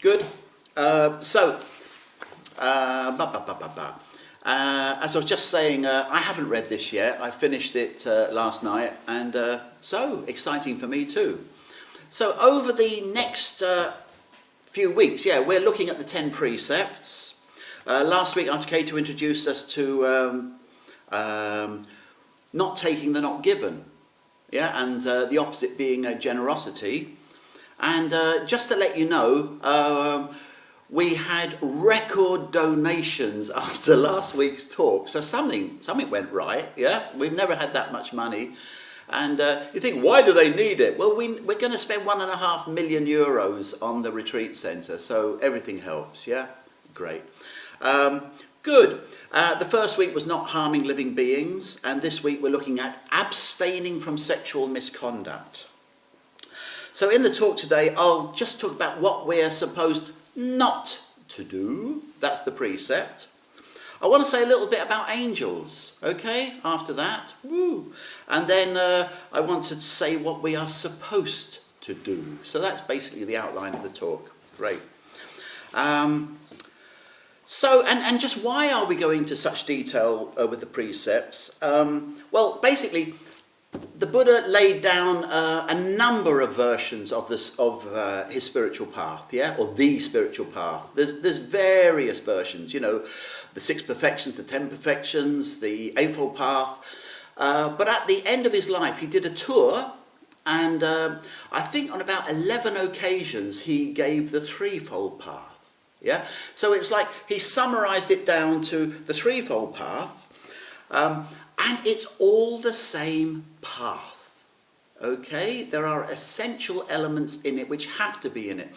Good. So, as I was just saying, I haven't read this yet. I finished it last night, and so exciting for me too. So over the next few weeks, we're looking at the 10 precepts. Last week, Artikato introduced us to not taking the not given, and the opposite being generosity. And just to let you know, we had record donations after last week's talk. So something went right, We've never had that much money. And you think, why do they need it? Well, we're going to spend €1.5 million on the retreat centre, so everything helps, Great. Good. The first week was not harming living beings, and this week we're looking at abstaining from sexual misconduct. So in the talk today, I'll just talk about what we're supposed not to do. That's the precept. I want to say a little bit about angels, okay, after that. Woo. And then I want to say what we are supposed to do. So that's basically the outline of the talk. Great. So, and just why are we going to such detail with the precepts? Well, basically, the Buddha laid down a number of versions of this his spiritual path, or the spiritual path. There's various versions, the 6 perfections, the 10 perfections, the Eightfold Path. But at the end of his life, he did a tour, and I think on about 11 occasions he gave the Threefold Path. So it's like he summarized it down to the Threefold Path, and it's all the same path. Okay, there are essential elements in it which have to be in it.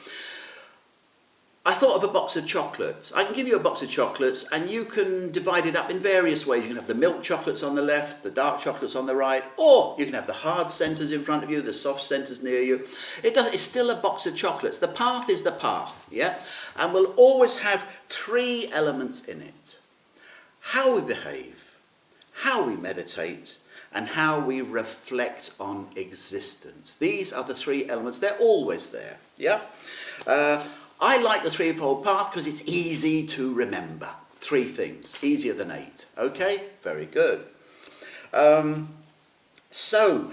I thought of a box of chocolates. I can give you a box of chocolates, and you can divide it up in various ways. You can have the milk chocolates on the left, the dark chocolates on the right, or you can have the hard centres in front of you, the soft centres near you. It's still a box of chocolates. The path is the path, and we'll always have 3 elements in it: how we behave, how we meditate, and how we reflect on existence. These are the 3 elements. They're always there, I like the Threefold Path because it's easy to remember. 3 things, easier than 8. Okay, very good. So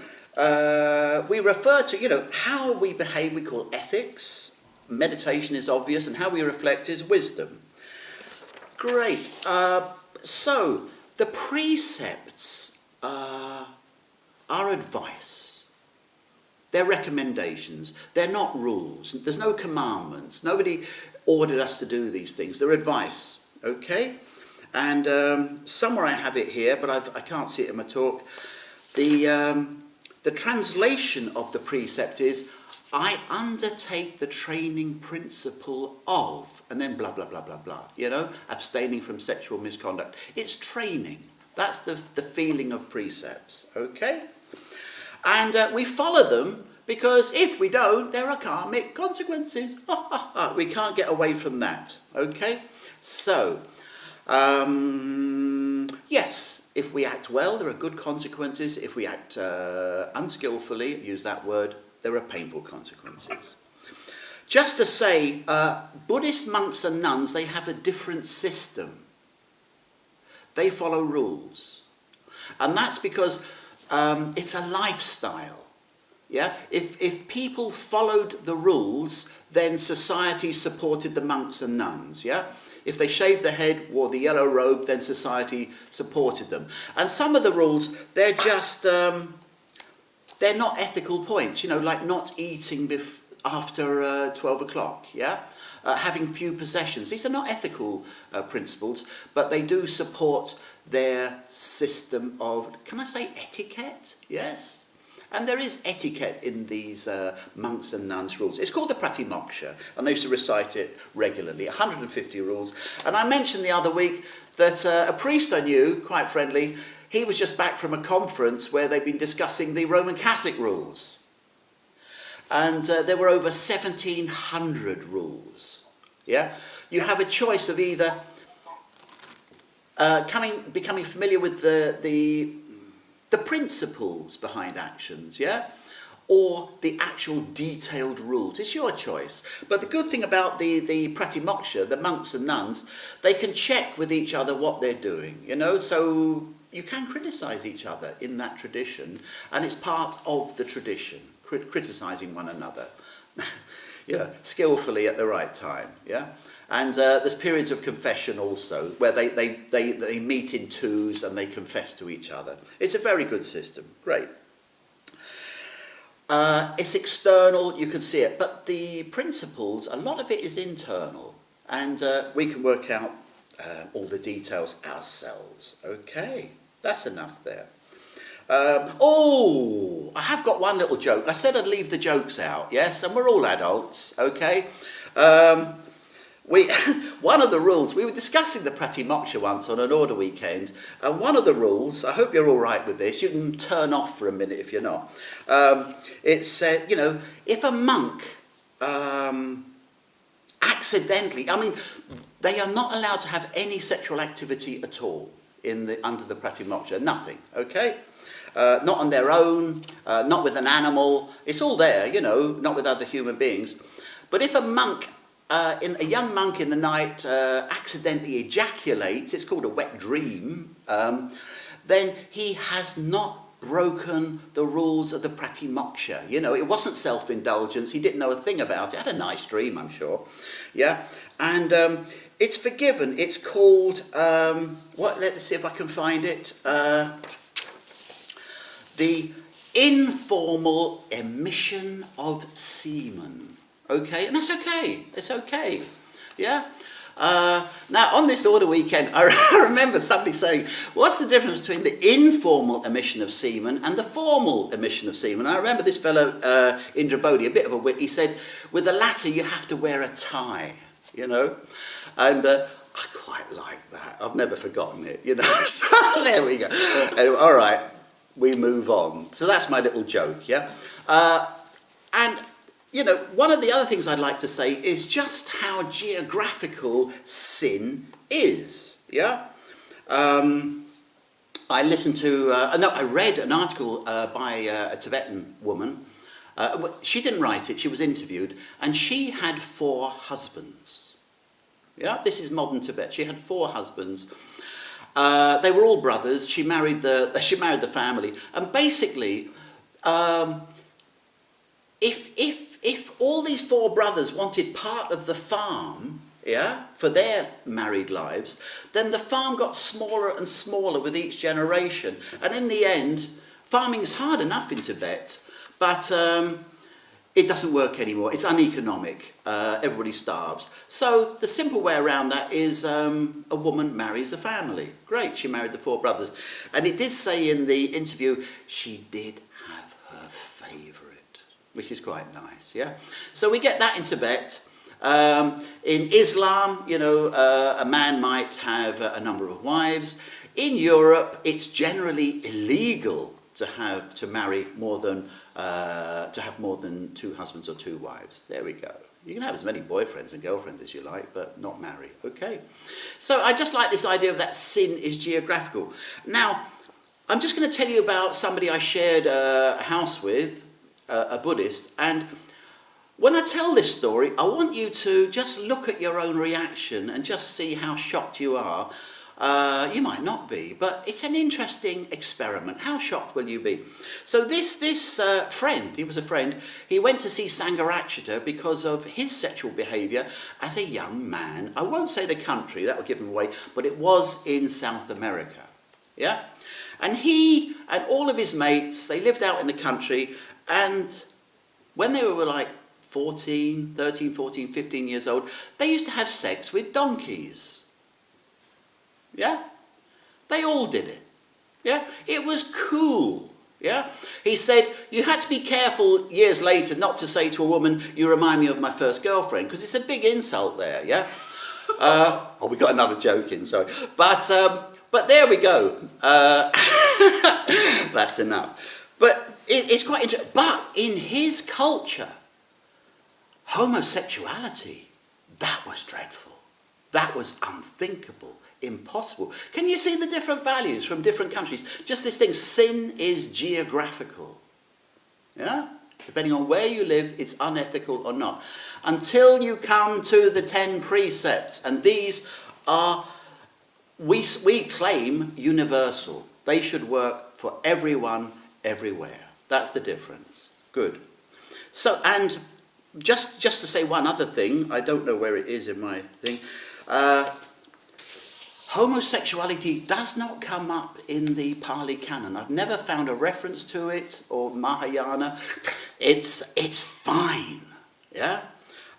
we refer to, how we behave we call ethics. Meditation is obvious, and how we reflect is wisdom. Great. So the precepts are advice. They're recommendations. They're not rules. There's no commandments. Nobody ordered us to do these things. They're advice, okay? And somewhere I have it here, but I can't see it in my talk. The translation of the precept is, I undertake the training principle of, and then blah, blah, blah, blah, blah, abstaining from sexual misconduct. It's training. That's the feeling of precepts, okay? And we follow them because if we don't, there are karmic consequences. We can't get away from that, okay? So, yes, if we act well, there are good consequences. If we act unskillfully, use that word, there are painful consequences. Just to say, Buddhist monks and nuns, they have a different system. They follow rules. And that's because it's a lifestyle. If people followed the rules, then society supported the monks and nuns. If they shaved their head, wore the yellow robe, then society supported them. And some of the rules, they're just they're not ethical points. Like not eating after 12 o'clock. Having few possessions. These are not ethical principles, but they do support their system of, can I say etiquette? Yes. And there is etiquette in these monks and nuns' rules. It's called the Pratimoksha, and they used to recite it regularly, 150 rules. And I mentioned the other week that a priest I knew, quite friendly, he was just back from a conference where they'd been discussing the Roman Catholic rules. And there were over 1,700 rules. You have a choice of either becoming familiar with the principles behind actions, or the actual detailed rules. It's your choice. But the good thing about the pratimoksha, the monks and nuns, they can check with each other what they're doing, you know, so you can criticize each other in that tradition, and it's part of the tradition, criticizing one another, you know, skillfully at the right time, yeah? And there's periods of confession also, where they meet in twos and they confess to each other. It's a very good system, great. It's external, you can see it, but the principles, a lot of it is internal, and we can work out all the details ourselves. Okay, that's enough there. Oh, I have got one little joke. I said I'd leave the jokes out, yes, and we're all adults, okay? One of the rules, we were discussing the pratimoksha once on an order weekend, and one of the rules, I hope you're all right with this, you can turn off for a minute if you're not. It said, you know, if a monk accidentally, I mean, they are not allowed to have any sexual activity at all under the pratimoksha, nothing, okay? Not on their own, not with an animal, it's all there, you know, not with other human beings. But if a monk, a young monk in the night accidentally ejaculates, it's called a wet dream, then he has not broken the rules of the pratimoksha. You know, it wasn't self-indulgence, he didn't know a thing about it, had a nice dream, I'm sure, yeah? And it's forgiven, it's called, let's see if I can find it, the informal emission of semen. Okay, and that's okay. It's okay. Yeah. Now, on this order weekend, I remember somebody saying, "What's the difference between the informal emission of semen and the formal emission of semen?" I remember this fellow Indra Bodhi, a bit of a wit. He said, "With the latter, you have to wear a tie." You know, and I quite like that. I've never forgotten it. You know, so there we go. Anyway, all right. We move on. So that's my little joke, yeah? And, you know, one of the other things I'd like to say is just how geographical sin is, yeah? I listened to, I read an article by a Tibetan woman. She didn't write it, she was interviewed, and she had 4 husbands. Yeah, this is modern Tibet. She had 4 husbands. They were all brothers. She married the family, and basically, if all these 4 brothers wanted part of the farm, yeah, for their married lives, then the farm got smaller and smaller with each generation, and in the end, farming is hard enough in Tibet, but it doesn't work anymore. It's uneconomic. Everybody starves. So the simple way around that is a woman marries a family. Great, she married the 4 brothers. And it did say in the interview, she did have her favourite, which is quite nice, yeah? So we get that in Tibet. In Islam, you know, a man might have a number of wives. In Europe, it's generally illegal to marry more than to have more than 2 husbands or 2 wives. There we go. You can have as many boyfriends and girlfriends as you like, but not marry. Okay. So I just like this idea of that sin is geographical. Now, I'm just going to tell you about somebody I shared a house with, a Buddhist, and when I tell this story, I want you to just look at your own reaction and just see how shocked you are. You might not be, but it's an interesting experiment. How shocked will you be? So this friend, he was a friend, he went to see Sangharakshita because of his sexual behaviour as a young man. I won't say the country, that will give him away, but it was in South America. Yeah? And he and all of his mates, they lived out in the country, and when they were like 13, 14, 15 years old, they used to have sex with donkeys. Yeah? They all did it. Yeah? It was cool. Yeah? He said, you had to be careful years later not to say to a woman, you remind me of my first girlfriend, because it's a big insult there, yeah? We got another joke in, sorry. But there we go. That's enough. But it's quite interesting. But in his culture, homosexuality, that was dreadful. That was unthinkable. Impossible. Can you see the different values from different countries? Just this thing, sin is geographical. Yeah? Depending on where you live, it's unethical or not. Until you come to the 10 precepts, and these are, we claim, universal. They should work for everyone, everywhere. That's the difference. Good. So, and just to say one other thing, I don't know where it is in my thing, homosexuality does not come up in the Pali Canon. I've never found a reference to it, or Mahayana. It's fine, yeah?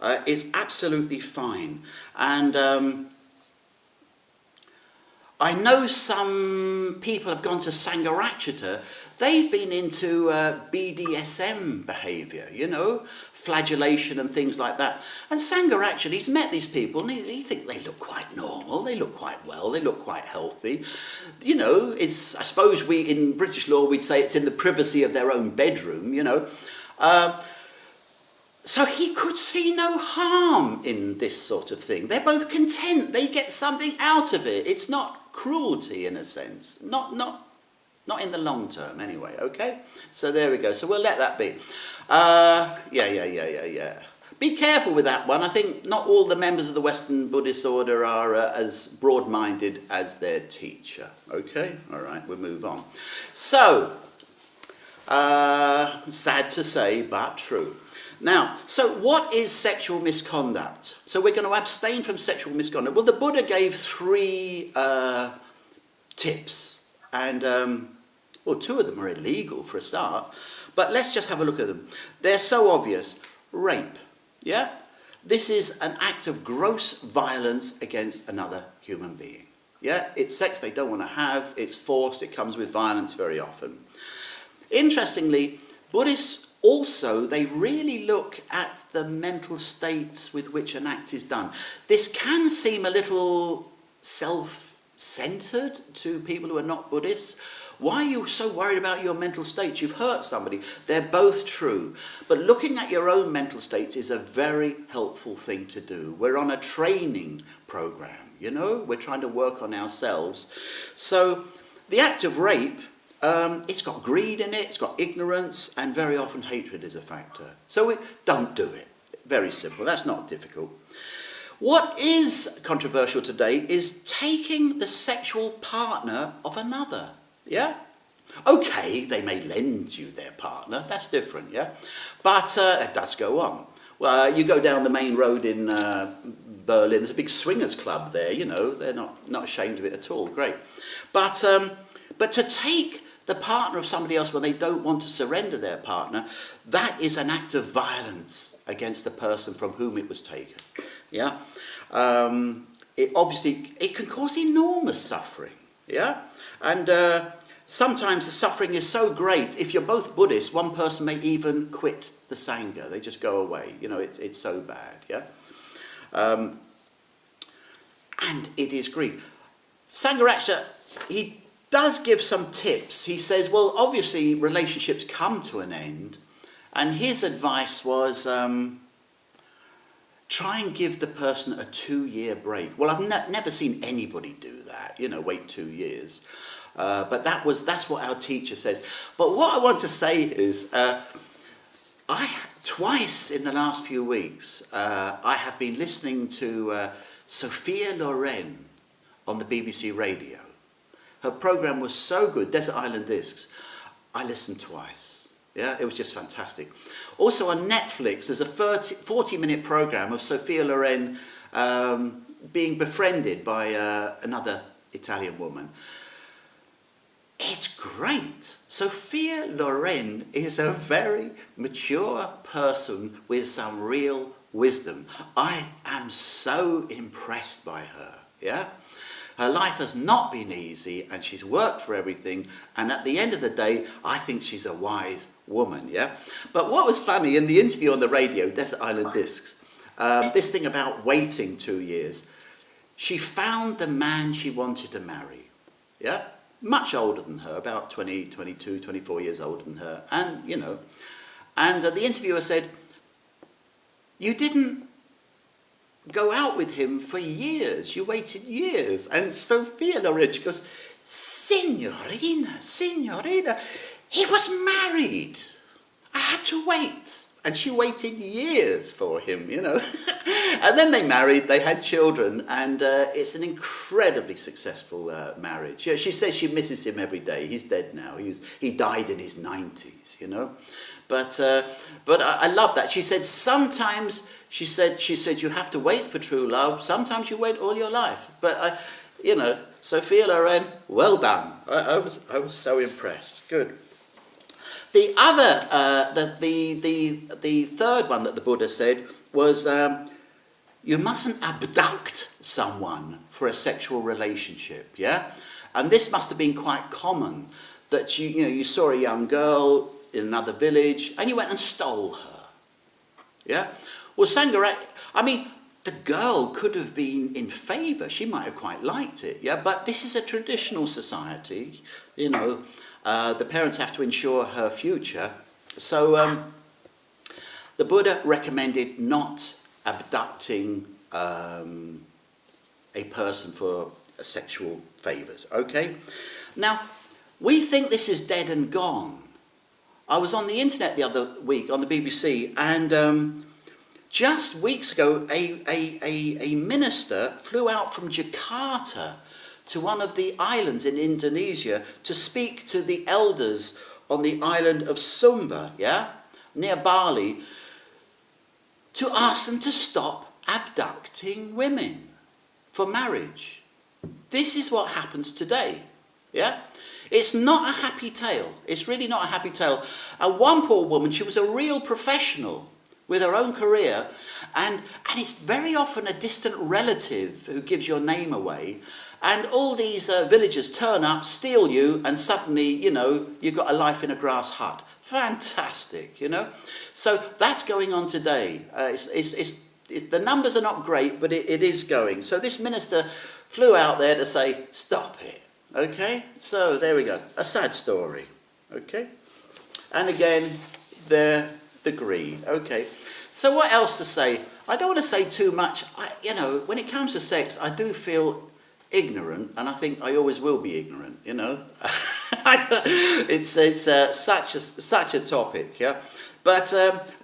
It's absolutely fine. And I know some people have gone to Sangharakshita. They've been into BDSM behaviour, you know, flagellation and things like that. And Sangharakshita, he's met these people and he thinks they look quite normal, they look quite well, they look quite healthy. You know, it's, I suppose in British law we'd say it's in the privacy of their own bedroom, you know. So he could see no harm in this sort of thing. They're both content, they get something out of it. It's not cruelty in a sense, not in the long term anyway, okay? So there we go, so we'll let that be. Yeah. Be careful with that one. I think not all the members of the Western Buddhist order are as broad-minded as their teacher, okay? All right, we'll move on. So, sad to say, but true. Now, so what is sexual misconduct? So we're going to abstain from sexual misconduct. Well, the Buddha gave 3 tips, and well, 2 of them are illegal for a start, but let's just have a look at them. They're so obvious. Rape, yeah? This is an act of gross violence against another human being, yeah? It's sex they don't want to have, it's forced, it comes with violence very often. Interestingly, Buddhists also, they really look at the mental states with which an act is done. This can seem a little self-centered to people who are not Buddhists. Why are you so worried about your mental states? You've hurt somebody. They're both true. But looking at your own mental states is a very helpful thing to do. We're on a training program, you know? We're trying to work on ourselves. So the act of rape, it's got greed in it, it's got ignorance, and very often hatred is a factor. So we don't do it. Very simple. That's not difficult. What is controversial today is taking the sexual partner of another. Yeah? Okay, they may lend you their partner. That's different, yeah? But it does go on. Well, you go down the main road in Berlin, there's a big swingers club there, you know. They're not ashamed of it at all. Great. But to take the partner of somebody else when they don't want to surrender their partner, that is an act of violence against the person from whom it was taken. Yeah? It can cause enormous suffering. Yeah? And sometimes the suffering is so great, if you're both Buddhists, one person may even quit the Sangha. They just go away. You know, it's so bad. Yeah? And it is greed. Sangharakshita, he does give some tips. He says, well, obviously relationships come to an end, and his advice was try and give the person a 2-year break. Well, I've never seen anybody do that, you know, wait 2 years. But that's what our teacher says. But what I want to say is, twice in the last few weeks, I have been listening to Sophia Loren on the BBC radio. Her programme was so good, Desert Island Discs. I listened twice. Yeah, it was just fantastic. Also on Netflix, there's a 40-minute programme of Sophia Loren being befriended by another Italian woman. It's great. Sophia Loren is a very mature person with some real wisdom. I am so impressed by her, yeah? Her life has not been easy, and she's worked for everything, and at the end of the day, I think she's a wise woman, yeah? But what was funny, in the interview on the radio, Desert Island Discs, this thing about waiting 2 years, she found the man she wanted to marry, yeah? Much older than her, about 20, 22, 24 years older than her, and, you know, and the interviewer said, you didn't go out with him for years. You waited years. And Sophia Loren, she goes, Signorina, he was married. I had to wait. And she waited years for him, you know. And then they married, they had children, and it's an incredibly successful marriage. Yeah, she says she misses him every day. He's dead now. He died in his 90s, you know. But I love that. She said sometimes, she said you have to wait for true love. Sometimes you wait all your life. But, you know, Sophia Loren, well done. I was so impressed. Good. The other, the third one that the Buddha said was, you mustn't abduct someone for a sexual relationship, yeah? And this must have been quite common, that you saw a young girl in another village and you went and stole her, yeah? Well, I mean, the girl could have been in favour. She might have quite liked it, yeah? But this is a traditional society, you know. The parents have to ensure her future. So the Buddha recommended not abducting a person for sexual favours, okay? Now, we think this is dead and gone. I was on the internet the other week on the BBC, and just weeks ago, a minister flew out from Jakarta to one of the islands in Indonesia to speak to the elders on the island of Sumba, yeah, near Bali, to ask them to stop abducting women for marriage. This is what happens today, yeah? It's not a happy tale. It's really not a happy tale. And one poor woman, she was a real professional with her own career, and it's very often a distant relative who gives your name away. And all these villagers turn up, steal you, and suddenly, you know, you've got a life in a grass hut. Fantastic, you know. So that's going on today. The numbers are not great, but it is going. So this minister flew out there to say, stop it. Okay? So there we go. A sad story. Okay? And again, the greed. Okay? So what else to say? I don't want to say too much. You know, when it comes to sex, I do feel ignorant, and I think I always will be ignorant, you know. It's such a topic, yeah. But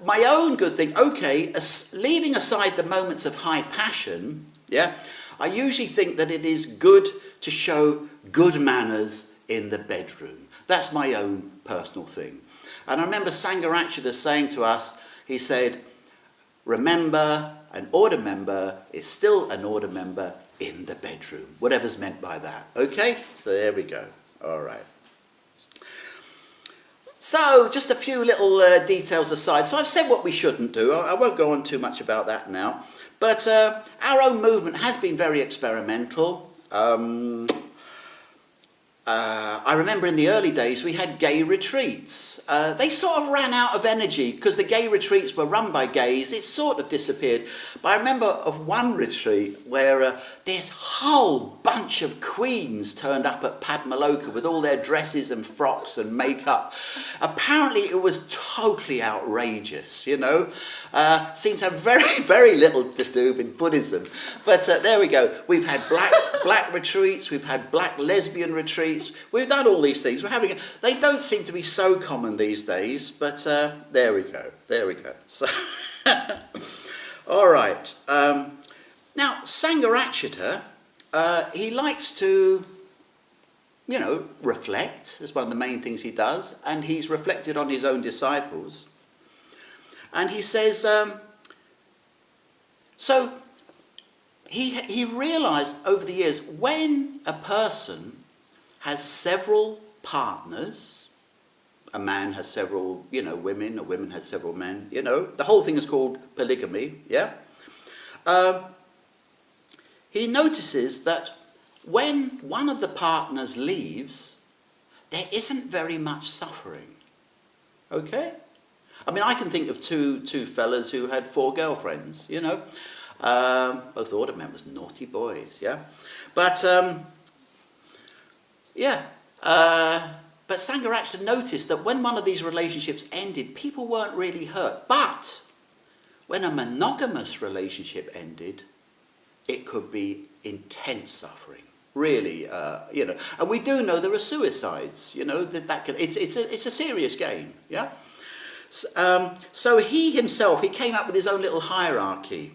my own good thing, okay, leaving aside the moments of high passion, yeah, I usually think that it is good to show good manners in the bedroom. That's my own personal thing. And I remember Sangharakshita saying to us, he said, remember, an order member is still an order member in the bedroom, whatever's meant by that. Okay, so there we go. All right. So just a few little details aside. So I've said what we shouldn't do. I won't go on too much about that now. But our own movement has been very experimental. I remember in the early days we had gay retreats. They sort of ran out of energy because the gay retreats were run by gays. It sort of disappeared. But I remember of one retreat where this whole bunch of queens turned up at Padmaloka with all their dresses and frocks and makeup. Apparently it was totally outrageous, you know. Seemed to have very, very little to do with Buddhism. But there we go. We've had black retreats. We've had black lesbian retreats. We've done all these things. They don't seem to be so common these days. But there we go. There we go. So, all right. Now, Sangharakshita, he likes to, you know, reflect. That's one of the main things he does. And he's reflected on his own disciples. And he says, so he realised over the years, when a person has several partners, a man has several, you know, women, a woman has several men, you know, the whole thing is called polygamy, yeah? He notices that when one of the partners leaves, there isn't very much suffering, okay? I mean, I can think of two fellas who had 4 girlfriends, you know. Both order members, naughty boys, yeah. But, but Sangharakshita noticed that when one of these relationships ended, people weren't really hurt. But when a monogamous relationship ended, it could be intense suffering. Really, you know. And we do know there are suicides, you know, that can, it's a serious game, yeah. So he himself, he came up with his own little hierarchy.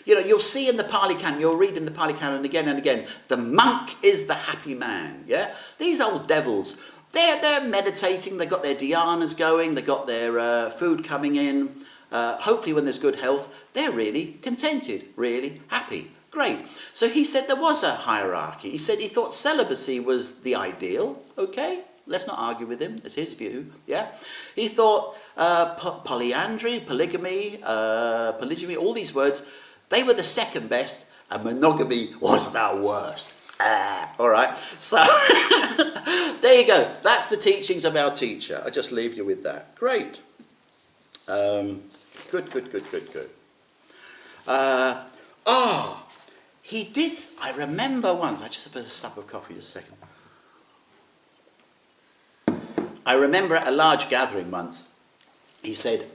You know, you'll see in the Pali Canon, you'll read in the Pali Canon again and again, the monk is the happy man, yeah? These old devils, they're meditating, they've got their dhyanas going, they've got their food coming in. Hopefully when there's good health, they're really contented, really happy. Great. So he said there was a hierarchy. He said he thought celibacy was the ideal, okay? Let's not argue with him, it's his view, yeah? He thought polyandry, polygamy, all these words, they were the second best, and monogamy was the worst. All right, so there you go. That's the teachings of our teacher. I just leave you with that. Great. Good. He did. I remember once. I just have a sup of coffee. Just a second. I remember at a large gathering once. He said,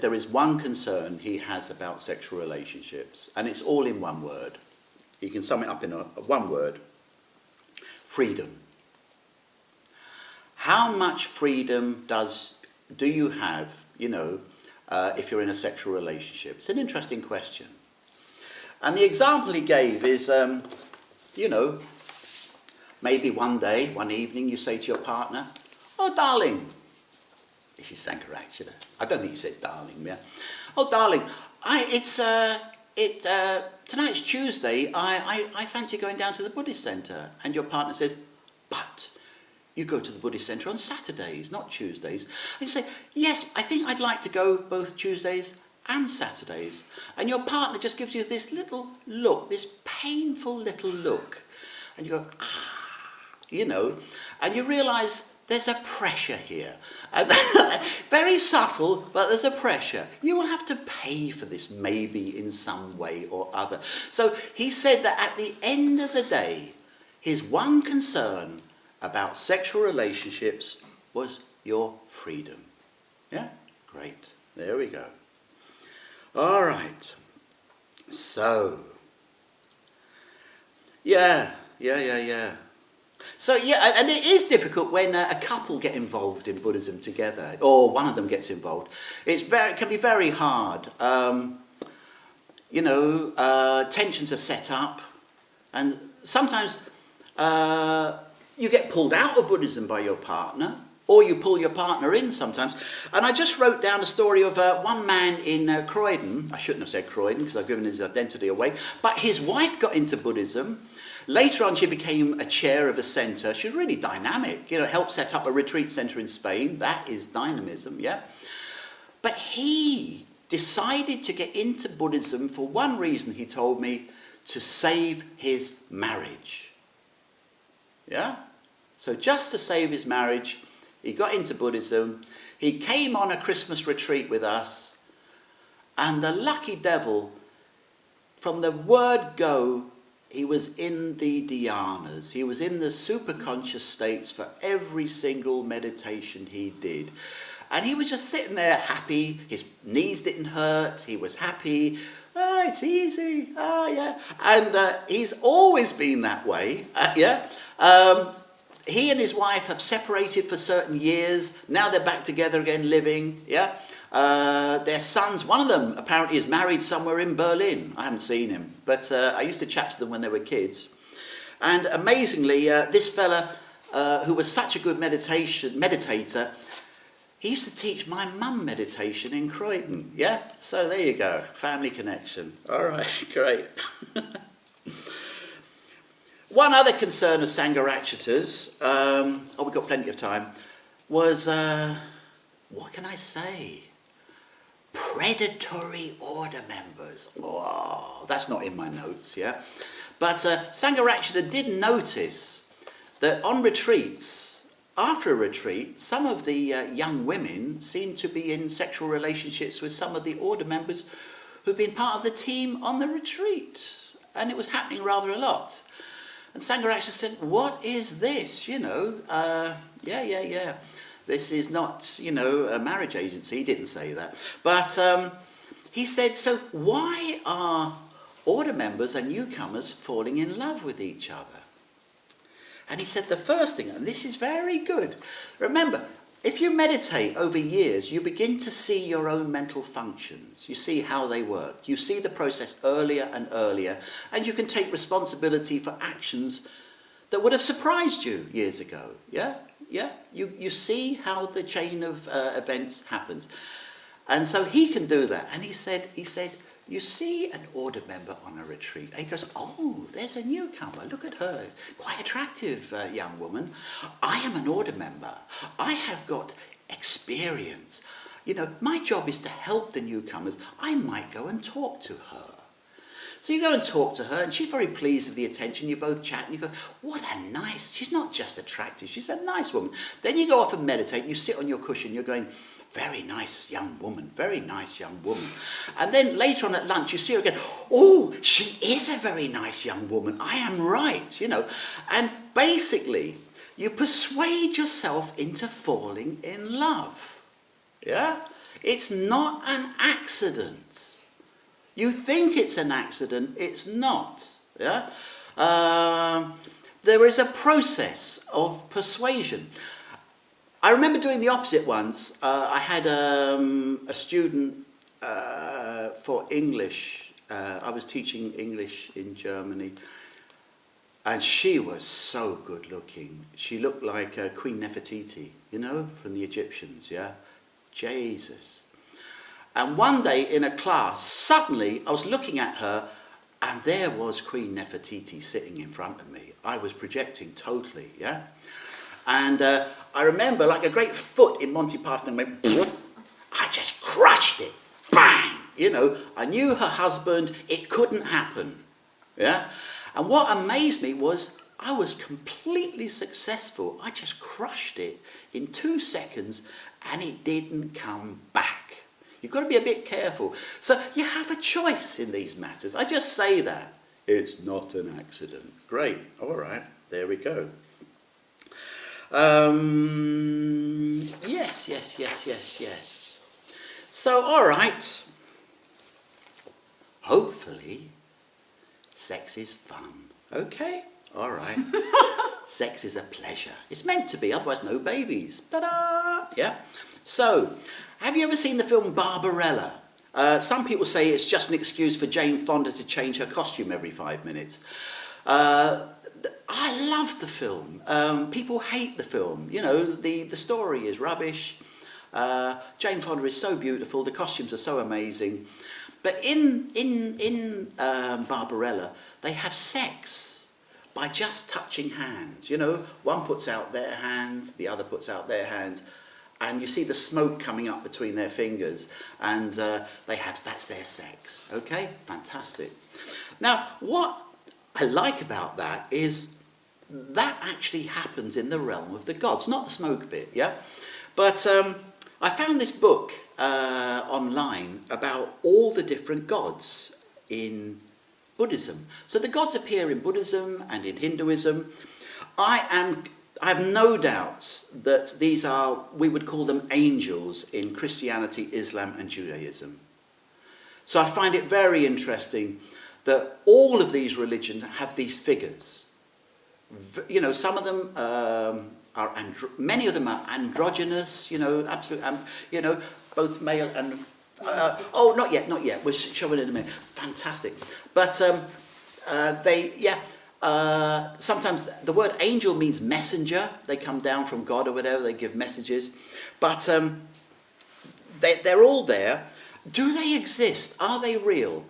there is one concern he has about sexual relationships, and it's all in one word. You can sum it up in one word. Freedom. How much freedom do you have, if you're in a sexual relationship? It's an interesting question. And the example he gave is, maybe one day, one evening, you say to your partner, "Oh, darling," this is Sankarakshita. I don't think he said darling, yeah. "Oh, darling, tonight's Tuesday. I fancy going down to the Buddhist centre." And your partner says, "But you go to the Buddhist centre on Saturdays, not Tuesdays." And you say, "Yes, I think I'd like to go both Tuesdays and Saturdays." And your partner just gives you this little look, this painful little look. And you go, and you realise there's a pressure here. And very subtle, but there's a pressure. You will have to pay for this maybe in some way or other. So he said that at the end of the day, his one concern about sexual relationships was your freedom. Yeah? Great. There we go. All right. So, yeah. So, yeah, and it is difficult when a couple get involved in Buddhism together, or one of them gets involved. It can be very hard. Tensions are set up, and sometimes you get pulled out of Buddhism by your partner, or you pull your partner in sometimes. And I just wrote down a story of one man in Croydon. I shouldn't have said Croydon because I've given his identity away. But his wife got into Buddhism. Later on, she became a chair of a centre. She's really dynamic. Helped set up a retreat centre in Spain. That is dynamism, yeah? But he decided to get into Buddhism for one reason, he told me, to save his marriage. Yeah? So just to save his marriage, he got into Buddhism. He came on a Christmas retreat with us. And the lucky devil, from the word go, he was in the dhyanas. He was in the superconscious states for every single meditation he did. And he was just sitting there happy. His knees didn't hurt. He was happy. "Oh, it's easy. Oh, yeah." And he's always been that way. Yeah. He and his wife have separated for certain years. Now they're back together again, living. Yeah. Their sons, one of them apparently is married somewhere in Berlin. I haven't seen him, but I used to chat to them when they were kids. And amazingly, this fella, who was such a good meditator, he used to teach my mum meditation in Croydon. Yeah, so there you go, family connection. All right, great. One other concern of Sangharakshita's, we've got plenty of time, was, what can I say? Predatory order members. Oh, that's not in my notes, yeah? But Sangharakshita did notice that on retreats, after a retreat, some of the young women seemed to be in sexual relationships with some of the order members who'd been part of the team on the retreat. And it was happening rather a lot. And Sangharakshita said, "What is this? Yeah. This is not, a marriage agency." He didn't say that. But he said, "So why are order members and newcomers falling in love with each other?" And he said the first thing, and this is very good. Remember, if you meditate over years, you begin to see your own mental functions. You see how they work. You see the process earlier and earlier, and you can take responsibility for actions that would have surprised you years ago. Yeah? Yeah? You see how the chain of events happens. And so he can do that. And he said, you see an order member on a retreat. And he goes, oh, there's a newcomer. Look at her. Quite attractive young woman. I am an order member. I have got experience. You know, my job is to help the newcomers. I might go and talk to her. So you go and talk to her, and she's very pleased with the attention. You both chat, and you go, what a nice, she's not just attractive, she's a nice woman. Then you go off and meditate, and you sit on your cushion, you're going, very nice young woman, very nice young woman. And then later on at lunch, you see her again, oh, she is a very nice young woman. I am right, you know. And basically, you persuade yourself into falling in love. Yeah? It's not an accident. You think it's an accident, it's not. Yeah? There is a process of persuasion. I remember doing the opposite once. I had a student for English. I was teaching English in Germany, and she was so good looking. She looked like Queen Nefertiti, you know, from the Egyptians, yeah? Jesus. And one day in a class, suddenly I was looking at her, and there was Queen Nefertiti sitting in front of me. I was projecting totally, yeah? And I remember, like a great foot in Monty Python went, I just crushed it, bang! You know, I knew her husband, it couldn't happen, yeah? And what amazed me was I was completely successful. I just crushed it in 2 seconds, and it didn't come back. You've got to be a bit careful. So you have a choice in these matters. I just say that. It's not an accident. Great. All right. There we go. Yes. So, all right. Hopefully, sex is fun. Okay? All right. Sex is a pleasure. It's meant to be, otherwise no babies. Ta-da! Yeah? So, have you ever seen the film Barbarella? Some people say it's just an excuse for Jane Fonda to change her costume every 5 minutes. I love the film. People hate the film. You know, the story is rubbish. Jane Fonda is so beautiful. The costumes are so amazing. But in Barbarella, they have sex by just touching hands. You know, one puts out their hands, the other puts out their hands. And you see the smoke coming up between their fingers, and that's their sex. Okay, fantastic. Now, what I like about that is that actually happens in the realm of the gods, not the smoke bit, yeah? But I found this book online about all the different gods in Buddhism. So the gods appear in Buddhism and in Hinduism. I have no doubts that these are, we would call them angels in Christianity, Islam and Judaism. So I find it very interesting that all of these religions have these figures. You know, some of them many of them are androgynous, you know, absolute, you know, both male and, not yet, we'll show it in a minute. Fantastic. But sometimes the word angel means messenger. They come down from God or whatever, they give messages. But they're all there. Do they exist? Are they real?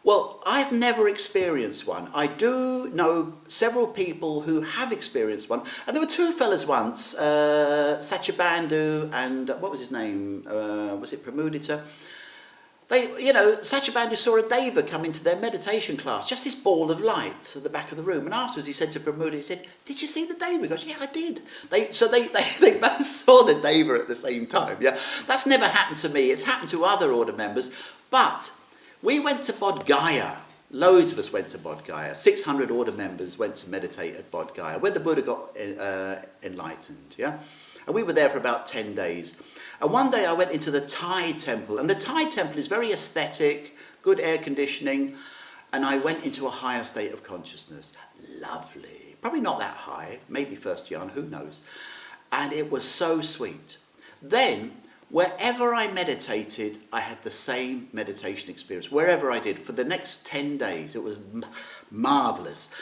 Well, I've never experienced one. I do know several people who have experienced one. And there were two fellas once, Satyabandhu and, what was his name? Was it Pramudita? Satyabandhu saw a deva come into their meditation class, just this ball of light at the back of the room. And afterwards he said to Pramudita, he said, did you see the deva? He goes, yeah, I did. They both saw the deva at the same time. Yeah, that's never happened to me. It's happened to other order members. But we went to Bodh Gaya. Loads of us went to Bodh Gaya. 600 order members went to meditate at Bodh Gaya, where the Buddha got enlightened. Yeah, and we were there for about 10 days. And one day I went into the Thai temple, and the Thai temple is very aesthetic, good air conditioning, and I went into a higher state of consciousness. Lovely. Probably not that high, maybe first jhana, who knows. And it was so sweet. then wherever I meditated, I had the same meditation experience. Wherever I did, for the next 10 days, it was marvellous.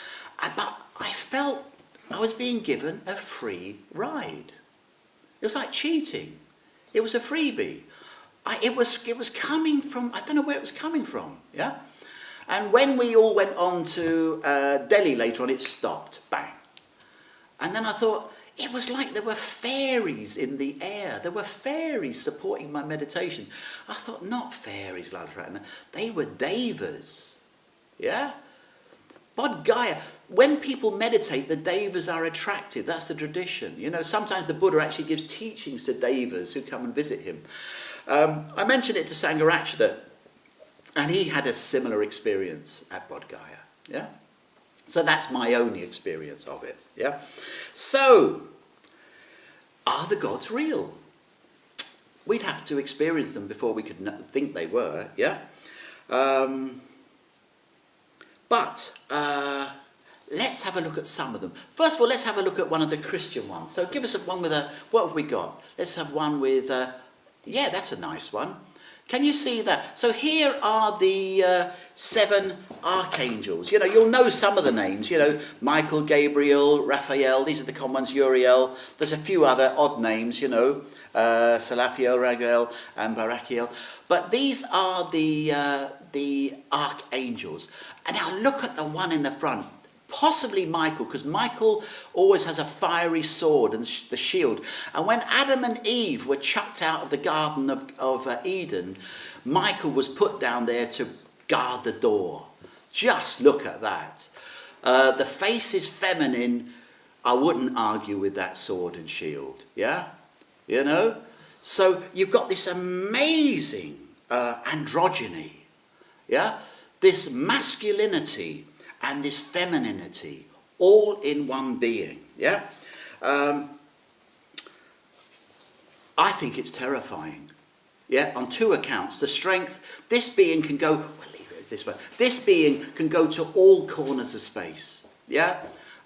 But I felt I was being given a free ride. It was like cheating. It was a freebie. It was coming from, I don't know where it was coming from, yeah? And when we all went on to Delhi later on, it stopped, bang. And then I thought, it was like there were fairies in the air. There were fairies supporting my meditation. I thought, not fairies, Lalitaratna. They were devas. Yeah? Bodh Gaya. When people meditate, the devas are attracted. That's the tradition. You know, sometimes the Buddha actually gives teachings to devas who come and visit him. I mentioned it to Sangharakshita, and he had a similar experience at Bodh Gaya. Yeah? So that's my only experience of it. Yeah? So, are the gods real? We'd have to experience them before we could think they were, yeah? But let's have a look at some of them. First of all, let's have a look at one of the Christian ones. So give us one with a, what have we got? Let's have one with, yeah, that's a nice one. Can you see that? So here are the 7 archangels. You know, you'll know some of the names. You know, Michael, Gabriel, Raphael. These are the common ones. Uriel. There's a few other odd names. You know, Salathiel, Raguel, and Barachiel. But these are the archangels. And now look at the one in the front. Possibly Michael, because Michael always has a fiery sword and the shield. And when Adam and Eve were chucked out of the Garden of Eden, Michael was put down there to guard the door. Just look at that. The face is feminine. I wouldn't argue with that sword and shield. Yeah? You know? So you've got this amazing androgyny. Yeah? This masculinity and this femininity, all in one being, yeah? I think it's terrifying, yeah? On 2 accounts. The strength, this being can go, we'll leave it this way, this being can go to all corners of space, yeah?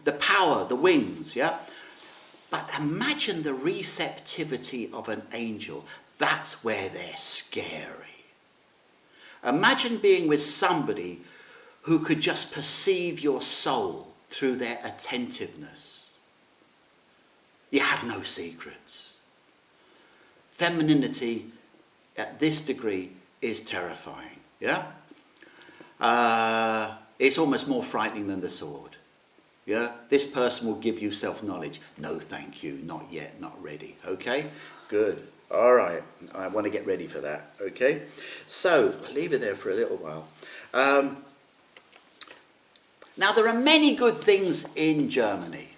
The power, the wings, yeah? But imagine the receptivity of an angel. That's where they're scary. Imagine being with somebody who could just perceive your soul through their attentiveness. You have no secrets. Femininity at this degree is terrifying. Yeah? It's almost more frightening than the sword. Yeah? This person will give you self-knowledge. No, thank you. Not yet. Not ready. Okay? Good. All right. I want to get ready for that. Okay? So, I'll leave it there for a little while. Now, there are many good things in Germany.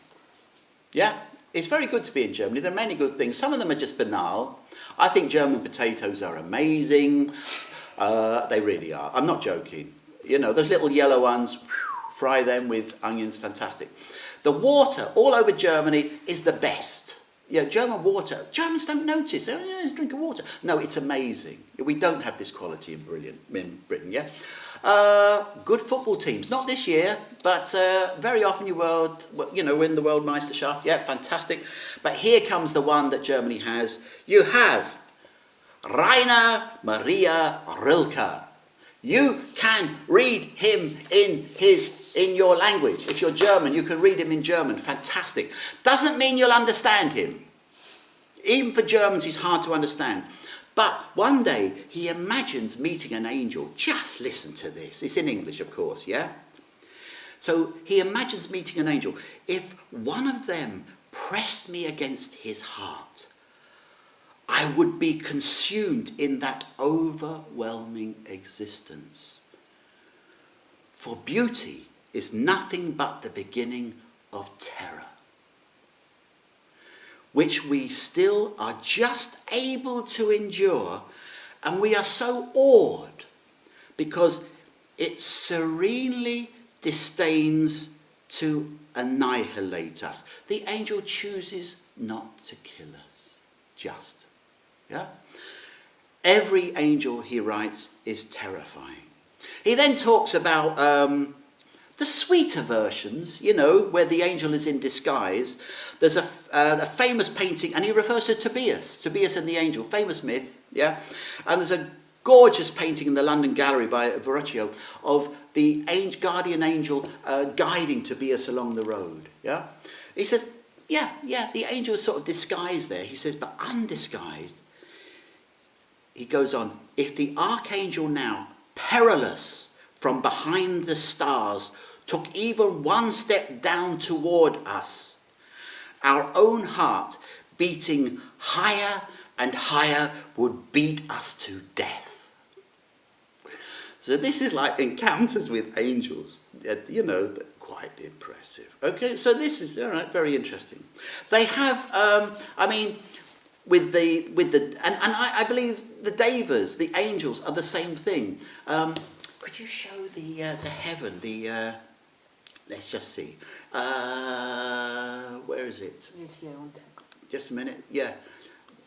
Yeah? It's very good to be in Germany. There are many good things. Some of them are just banal. I think German potatoes are amazing. They really are. I'm not joking. You know, those little yellow ones, fry them with onions, fantastic. The water all over Germany is the best. Yeah, German water. Germans don't notice. Oh, yeah, it's drink of water. No, it's amazing. We don't have this quality in Britain, yeah? Good football teams. Not this year, but very often you win the World Meisterschaft. Yeah, fantastic. But here comes the one that Germany has. You have Rainer Maria Rilke. You can read him in your language. If you're German, you can read him in German. Fantastic. Doesn't mean you'll understand him. Even for Germans, he's hard to understand. But one day, he imagines meeting an angel. Just listen to this. It's in English, of course, yeah? So he imagines meeting an angel. If one of them pressed me against his heart, I would be consumed in that overwhelming existence. For beauty is nothing but the beginning of terror, which we still are just able to endure, and we are so awed because it serenely disdains to annihilate us. The angel chooses not to kill us, just. Yeah? Every angel, he writes, is terrifying. He then talks about The sweeter versions, you know, where the angel is in disguise, there's a famous painting, and he refers to Tobias and the angel, famous myth, yeah? And there's a gorgeous painting in the London Gallery by Verrocchio of the guardian angel guiding Tobias along the road, yeah? He says, yeah, the angel is sort of disguised there. He says, but undisguised. He goes on, if the archangel now, perilous from behind the stars, took even one step down toward us, our own heart, beating higher and higher, would beat us to death. So this is like encounters with angels, you know, quite impressive. Okay, so this is, all right, very interesting. They have, I believe the devas, the angels, are the same thing. Could you show the heaven, let's just see. Where is it? Just a minute. Yeah,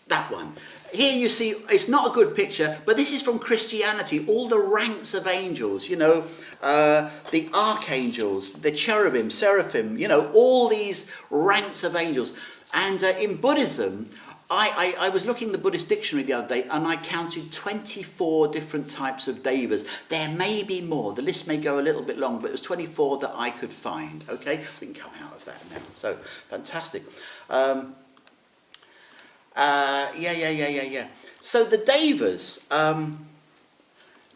that one. Here you see, it's not a good picture, but this is from Christianity. All the ranks of angels, you know, the archangels, the cherubim, seraphim, you know, all these ranks of angels. And in Buddhism, I was looking at the Buddhist dictionary the other day, and I counted 24 different types of devas. There may be more. The list may go a little bit long, but it was 24 that I could find. Okay, we can come out of that now. So, fantastic. Yeah. So the devas, and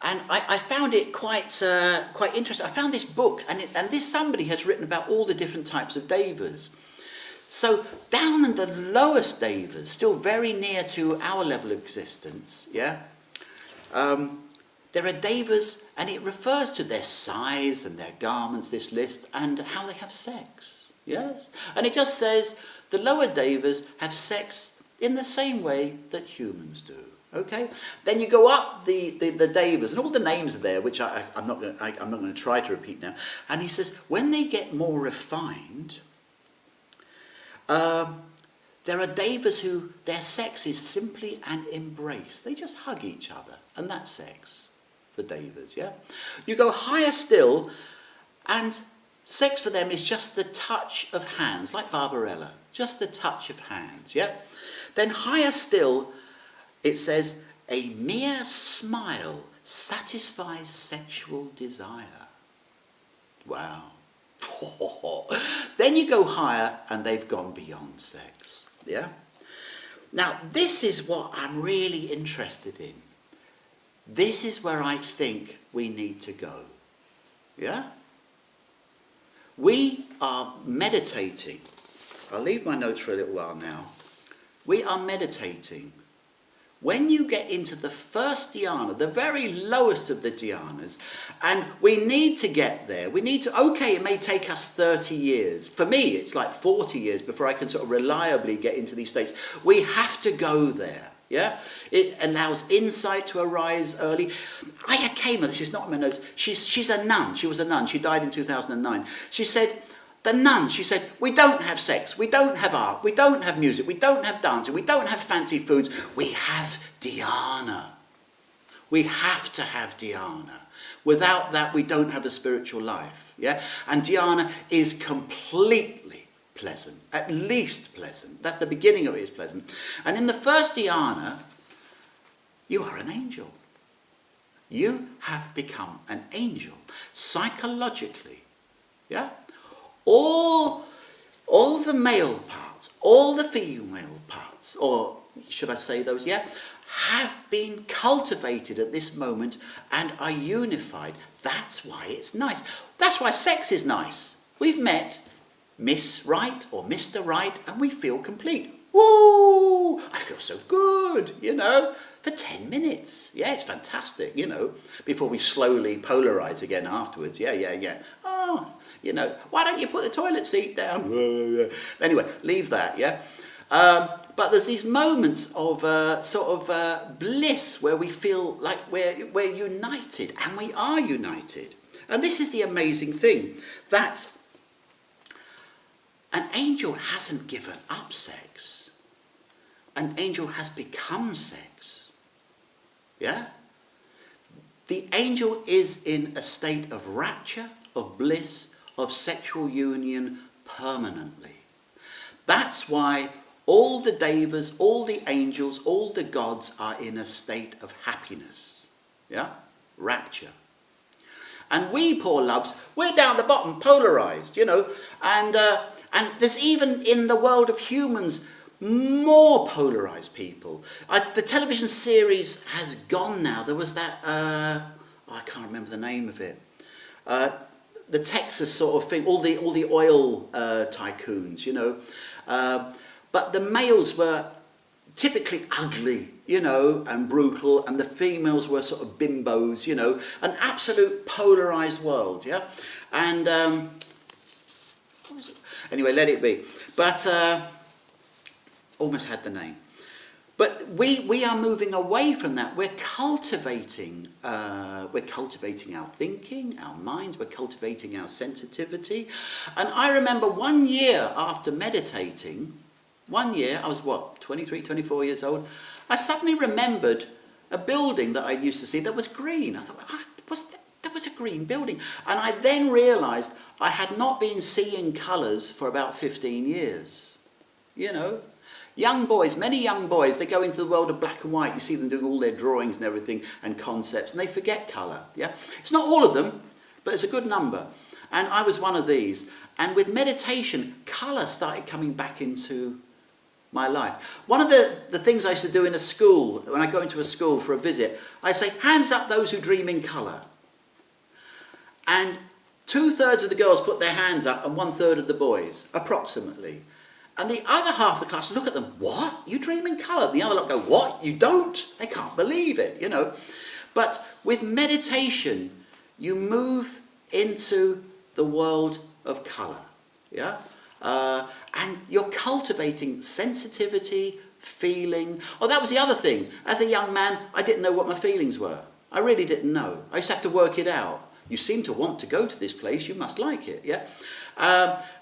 I found it quite interesting. I found this book, and this somebody has written about all the different types of devas. So down in the lowest devas, still very near to our level of existence, yeah, there are devas, and it refers to their size and their garments, this list, and how they have sex, yes? And it just says the lower devas have sex in the same way that humans do, okay? Then you go up the devas, and all the names are there, which I'm not going to try to repeat now. And he says, when they get more refined, there are devas who their sex is simply an embrace. They just hug each other, and that's sex for devas, yeah? You go higher still, and sex for them is just the touch of hands, like Barbarella, just the touch of hands, yeah? Then higher still, it says, a mere smile satisfies sexual desire. Wow. Then you go higher, and they've gone beyond sex, yeah? Now, this is what I'm really interested in. This is where I think we need to go, yeah? We are meditating. I'll leave my notes for a little while now. We are meditating. When you get into the first dhyana, the very lowest of the dhyanas, and we need to get there, it may take us 30 years. For me, it's like 40 years before I can sort of reliably get into these states. We have to go there, yeah? It allows insight to arise early. Ayakema, this is not in my notes, she's a nun. She was a nun. She died in 2009. She said, we don't have sex, we don't have art, we don't have music, we don't have dancing, we don't have fancy foods, we have dhyana. We have to have dhyana. Without that, we don't have a spiritual life, yeah? And dhyana is completely pleasant, at least pleasant. That's the beginning of it, is pleasant. And in the first dhyana, you are an angel. You have become an angel, psychologically, yeah? All the male parts, all the female parts, or should I say those, yeah, have been cultivated at this moment and are unified. That's why it's nice. That's why sex is nice. We've met Miss Right or Mr. Right, and we feel complete. Woo! I feel so good, you know, for 10 minutes. Yeah, it's fantastic, you know, before we slowly polarize again afterwards. Yeah. Oh, you know, why don't you put the toilet seat down? Anyway, leave that, yeah? But there's these moments of bliss where we feel like we're united, and we are united. And this is the amazing thing, that an angel hasn't given up sex. An angel has become sex. Yeah? The angel is in a state of rapture, of bliss, of sexual union permanently. That's why all the devas, all the angels, all the gods are in a state of happiness. Yeah? Rapture. And we poor loves, we're down the bottom, polarized, and there's even in the world of humans more polarized people. The television series has gone now. There was that, I can't remember the name of it. The Texas sort of thing, all the oil tycoons, but the males were typically ugly, and brutal, and the females were sort of bimbos, an absolute polarized world, yeah? And, anyway, let it be. But, almost had the name. But we are moving away from that. We're cultivating our thinking, our minds, we're cultivating our sensitivity. And I remember 1 year after meditating, I was 23, 24 years old, I suddenly remembered a building that I used to see that was green. I thought, that was a green building. And I then realised I had not been seeing colours for about 15 years. Young boys, many young boys, they go into the world of black and white. You see them doing all their drawings and everything and concepts, and they forget colour. Yeah, it's not all of them, but it's a good number. And I was one of these. And with meditation, colour started coming back into my life. One of the things I used to do in a school, when I go into a school for a visit, I say, hands up those who dream in colour. And 2/3 of the girls put their hands up and 1/3 of the boys, approximately. And the other half of the class look at them, what? You dream in colour? The other lot go, what? You don't? They can't believe it, But with meditation, you move into the world of colour, yeah? And you're cultivating sensitivity, feeling. Oh, that was the other thing. As a young man, I didn't know what my feelings were. I really didn't know. I used to have to work it out. You seem to want to go to this place, you must like it, yeah?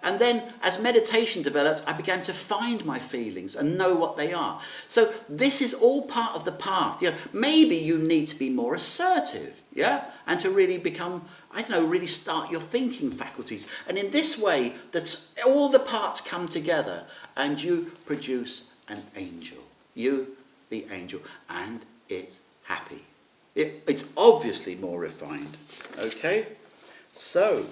And then as meditation developed, I began to find my feelings and know what they are. So this is all part of the path. Maybe you need to be more assertive, yeah? And to really become, really start your thinking faculties. And in this way, that's all the parts come together and you produce an angel. You, the angel, and it's happy. It's obviously more refined, okay? So,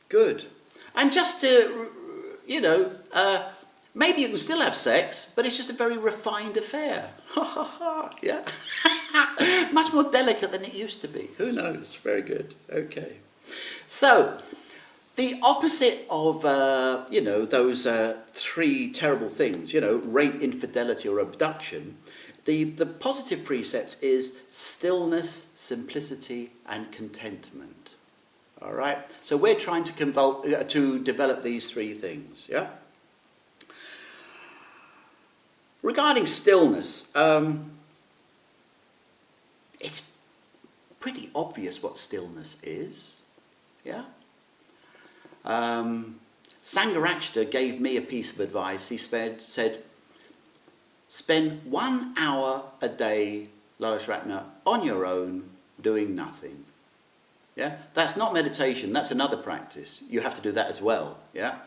good. And just to, maybe you can still have sex, but it's just a very refined affair. Yeah? Much more delicate than it used to be. Who knows? Very good. Okay. So, the opposite of, those three terrible things, rape, infidelity, or abduction, the positive precept is stillness, simplicity, and contentment. All right? So we're trying to develop these three things, yeah? Regarding stillness, it's pretty obvious what stillness is, yeah? Sangharakshita gave me a piece of advice. He said, spend 1 hour a day, Lalitaratna, on your own, doing nothing. Yeah, that's not meditation. That's another practice. You have to do that as well. Yeah,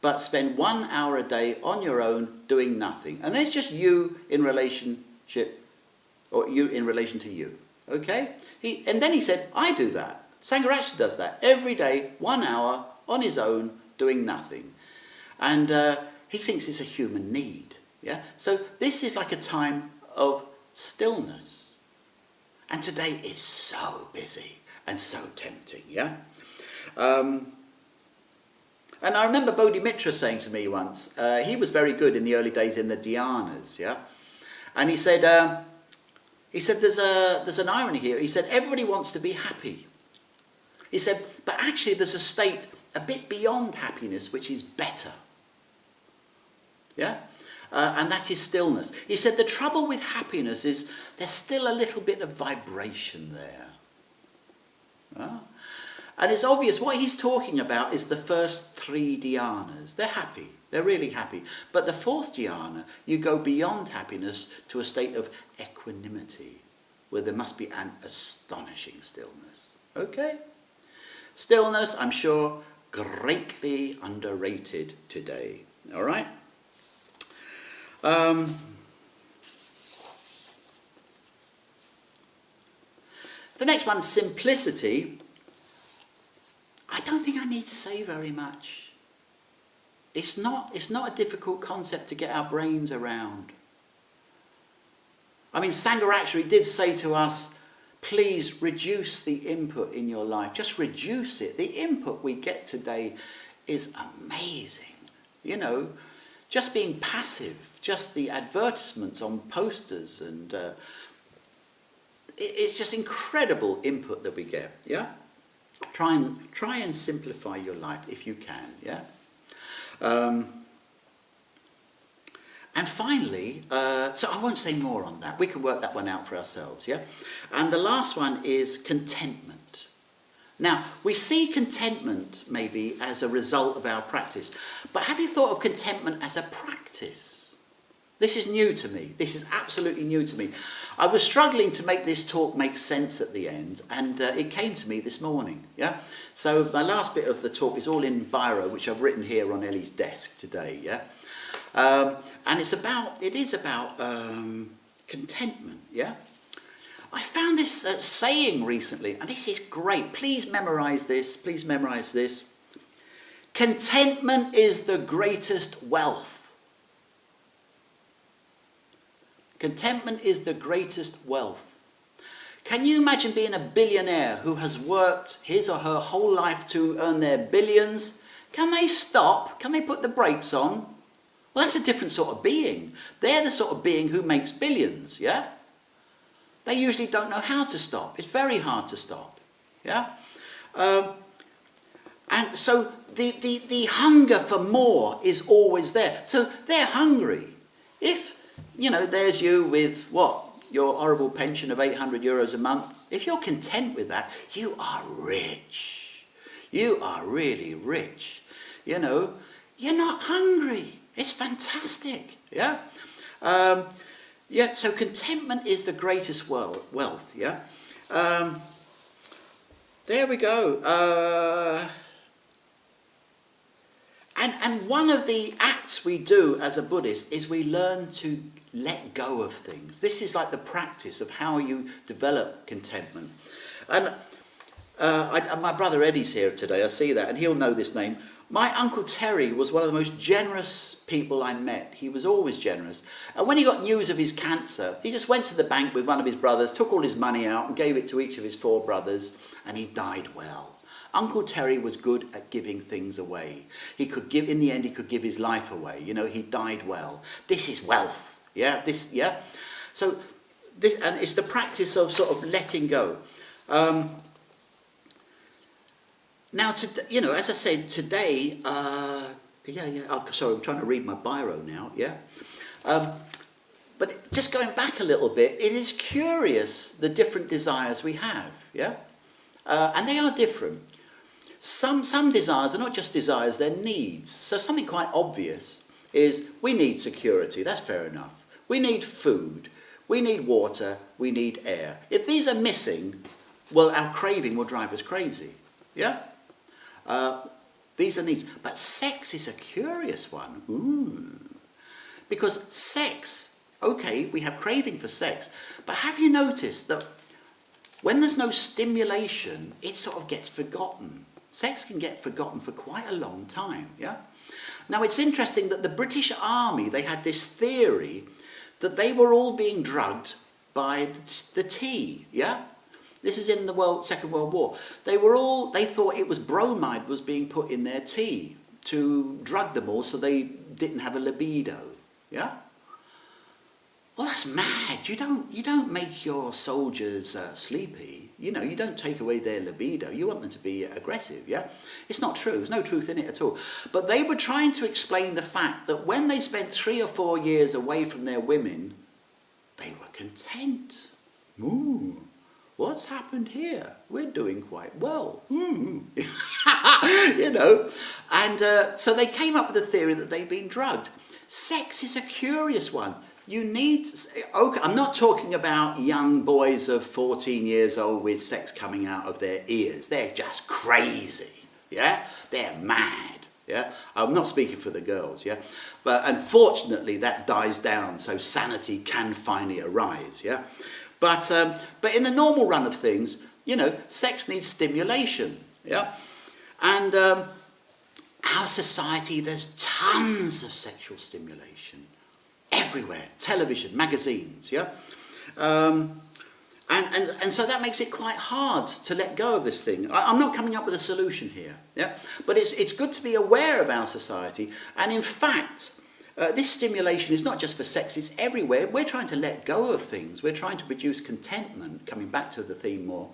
but spend 1 hour a day on your own doing nothing, and there's just you in relationship, or you in relation to you. Okay. And then he said, I do that. Sangharakshita does that every day, 1 hour on his own doing nothing, and he thinks it's a human need. Yeah. So this is like a time of stillness, and today is so busy and so tempting, yeah? And I remember Bodhimitra saying to me once, he was very good in the early days in the dhyanas, yeah? And he said there's an irony here. He said, everybody wants to be happy. He said, but actually there's a state a bit beyond happiness which is better, yeah? And that is stillness. He said the trouble with happiness is there's still a little bit of vibration there. And it's obvious what he's talking about is the first 3 dhyanas. They're happy. They're really happy. But the 4th dhyana, you go beyond happiness to a state of equanimity, where there must be an astonishing stillness. Okay? Stillness, I'm sure, greatly underrated today. All right? The next one, simplicity. I don't think I need to say very much. It's not a difficult concept to get our brains around. I mean, Sangharakshari did say to us, please reduce the input in your life. Just reduce it. The input we get today is amazing. You know, just being passive, just the advertisements on posters, and it's just incredible input that we get. Yeah, try and simplify your life if you can. Yeah. And finally, so I won't say more on that. We can work that one out for ourselves, yeah? And the last one is contentment. Now, we see contentment maybe as a result of our practice, but have you thought of contentment as a practice? This is new to me. This is absolutely new to me. I was struggling to make this talk make sense at the end, and it came to me this morning, yeah? So my last bit of the talk is all in biro, which I've written here on Ellie's desk today, yeah? And it is about contentment, yeah? I found this saying recently, and this is great. Please memorize this. Please memorize this. Contentment is the greatest wealth. Contentment is the greatest wealth. Can you imagine being a billionaire who has worked his or her whole life to earn their billions? Can they stop? Can they put the brakes on? Well, that's a different sort of being. They're the sort of being who makes billions, yeah? They usually don't know how to stop. It's very hard to stop, yeah? And so the hunger for more is always there. So they're hungry. If, you know, there's you with, what, your horrible pension of 800 euros a month, if you're content with that, you are rich. You are really rich. You know, you're not hungry. It's fantastic, yeah? So contentment is the greatest wealth, yeah? There we go. And one of the acts we do as a Buddhist is we learn to let go of things. This is like the practice of how you develop contentment. And my brother Eddie's here today, I see that, and he'll know this name. My Uncle Terry was one of the most generous people I met. He was always generous. And when he got news of his cancer, he just went to the bank with one of his brothers, took all his money out and gave it to each of his 4 brothers, and he died well. Uncle Terry was good at giving things away. He could give, in the end, he could give his life away. You know, he died well. This is wealth. Yeah, So this, and it's the practice of sort of letting go. Now, you know, as I said, today, sorry, I'm trying to read my biro now, yeah? But just going back a little bit, it is curious the different desires we have, yeah? And they are different. Some desires are not just desires, they're needs. So something quite obvious is we need security, that's fair enough. We need food, we need water, we need air. If these are missing, well, our craving will drive us crazy, yeah? These are needs. But sex is a curious one. Ooh. Because sex, okay, we have craving for sex, but have you noticed that when there's no stimulation, it sort of gets forgotten. Sex can get forgotten for quite a long time, yeah? Now, it's interesting that the British Army, they had this theory that they were all being drugged by the tea, yeah? This is in the Second World War. They thought it was bromide was being put in their tea to drug them all so they didn't have a libido, yeah? Well, that's mad. You don't make your soldiers sleepy. You know, you don't take away their libido. You want them to be aggressive, yeah? It's not true. There's no truth in it at all. But they were trying to explain the fact that when they spent 3 or 4 years away from their women, they were content. Ooh, what's happened here? We're doing quite well. You know. And so they came up with the theory that they've been drugged. Sex is a curious one. you need, okay, I'm not talking about young boys of 14 years old with sex coming out of their ears. They're just crazy, yeah? They're mad, yeah? I'm not speaking for the girls, yeah? But unfortunately that dies down, so sanity can finally arise, yeah? But in the normal run of things, you know, sex needs stimulation, yeah? And our society, there's tons of sexual stimulation. Everywhere, television, magazines, yeah? And so that makes it quite hard to let go of this thing. I'm not coming up with a solution here, yeah? But it's good to be aware of our society. And in fact, this stimulation is not just for sex, it's everywhere. We're trying to let go of things. We're trying to produce contentment, coming back to the theme more.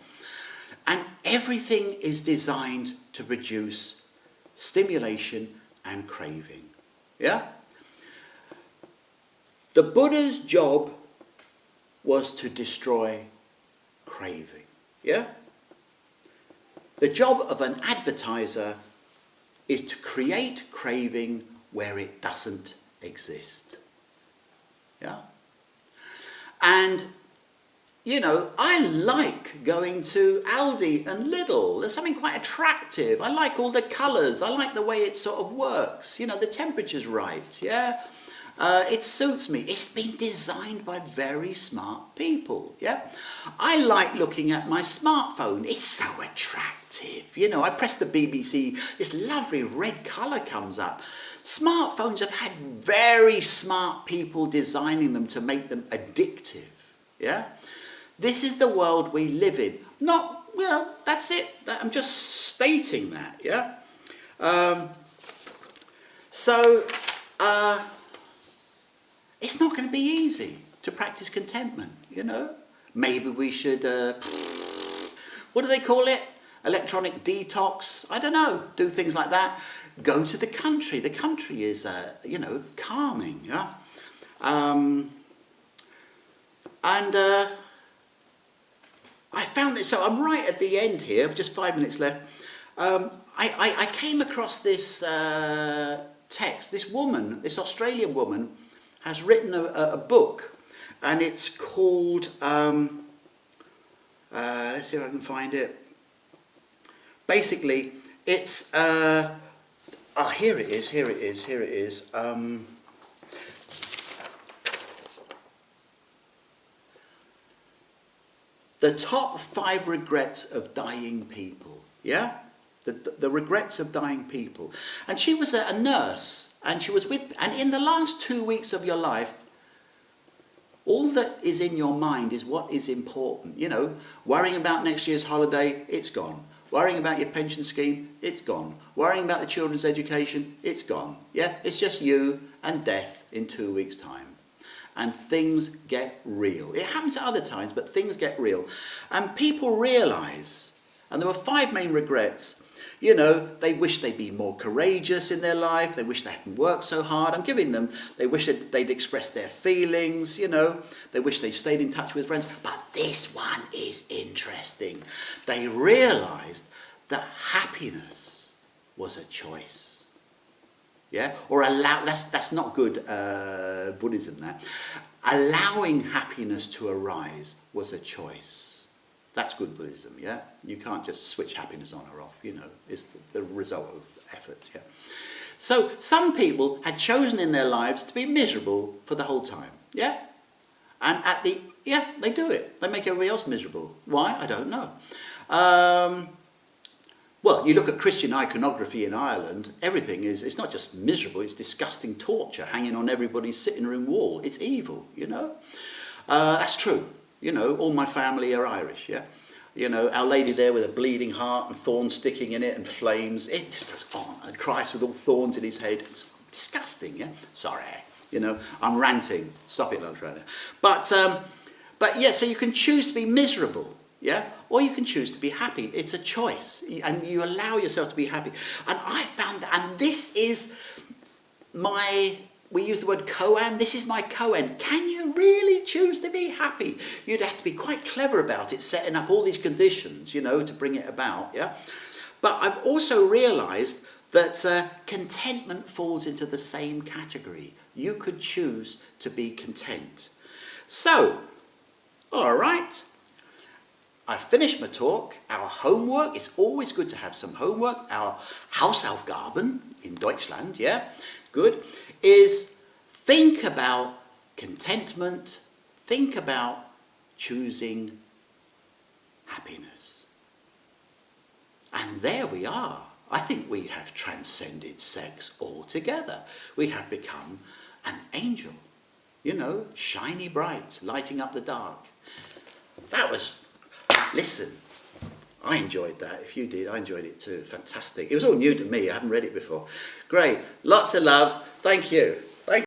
And everything is designed to produce stimulation and craving, yeah? The Buddha's job was to destroy craving, yeah? The job of an advertiser is to create craving where it doesn't exist, yeah? And, you know, I like going to Aldi and Lidl. There's something quite attractive. I like all the colours. I like the way it sort of works. You know, the temperature's right, yeah? It suits me. It's been designed by very smart people, yeah? I like looking at my smartphone. It's so attractive. You know, I press the BBC, this lovely red colour comes up. Smartphones have had very smart people designing them to make them addictive, yeah? This is the world we live in. Not, you know, that's it. I'm just stating that, yeah? It's not going to be easy to practice contentment, you know? Maybe we should, what do they call it? Electronic detox? I don't know. Do things like that. Go to the country. The country is, you know, calming, yeah? I found this, so I'm right at the end here, just 5 minutes left. I came across this text. This woman, this Australian woman, has written a book, and it's called, let's see if I can find it. Basically, it's, here it is. The top 5 regrets of dying people, yeah? The regrets of dying people. And she was a nurse, and she was and in the last 2 weeks of your life, all that is in your mind is what is important. You know, worrying about next year's holiday, it's gone. Worrying about your pension scheme, it's gone. Worrying about the children's education, it's gone. Yeah, it's just you and death in 2 weeks' time. And things get real. It happens at other times, but things get real. And people realise, and there were 5 main regrets. You know, they wish they'd be more courageous in their life. They wish they hadn't worked so hard. I'm giving them. They wish they'd expressed their feelings, you know. They wish they'd stayed in touch with friends. But this one is interesting. They realised that happiness was a choice. Yeah? Or that's not good Buddhism, that. Allowing happiness to arise was a choice. That's good Buddhism, yeah? You can't just switch happiness on or off, you know. It's the result of effort, yeah? So some people had chosen in their lives to be miserable for the whole time, yeah? And they do it. They make everybody else miserable. Why? I don't know. Well, you look at Christian iconography in Ireland, everything it's not just miserable, it's disgusting torture hanging on everybody's sitting room wall. It's evil, you know? That's true. You know, all my family are Irish, yeah? You know, Our Lady there with a bleeding heart and thorns sticking in it and flames. It just goes on. And Christ with all thorns in his head. It's disgusting, yeah? Sorry. You know, I'm ranting. Stop it, Lalitaratna. But yeah, so you can choose to be miserable, yeah? Or you can choose to be happy. It's a choice. And you allow yourself to be happy. And I found that, and this is we use the word koan. This is my koan. Can you really choose to be happy? You'd have to be quite clever about it, setting up all these conditions, you know, to bring it about, yeah? But I've also realised that contentment falls into the same category. you could choose to be content. So, all right, I've finished my talk. Our homework, it's always good to have some homework. Our Hausaufgaben in Deutschland, yeah, good, is think about contentment, think about choosing happiness. And there we are. I think we have transcended sex altogether. We have become an angel, you know, shiny bright, lighting up the dark. That was, listen, I enjoyed that. If you did, I enjoyed it too. Fantastic. It was all new to me. I haven't read it before. Great. Lots of love. Thank you.